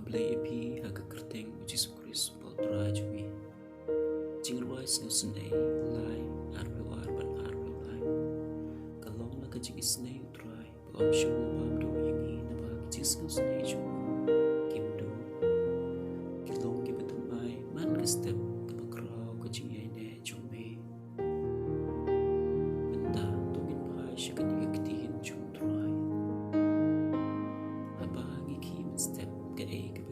play AP haga kerteng Jesus Christ potra jui jingruais nusnei lai arwar ban arwe lai kalong na ka jing isnei utrai bam shu bam do yangi na ba Jesus nusnei ju kim do kilong ki batumai man ka step ka bakraw ka jing ai ne jung me benda tungin pai shikan yaktiin jung trai aba ngi ki step ka e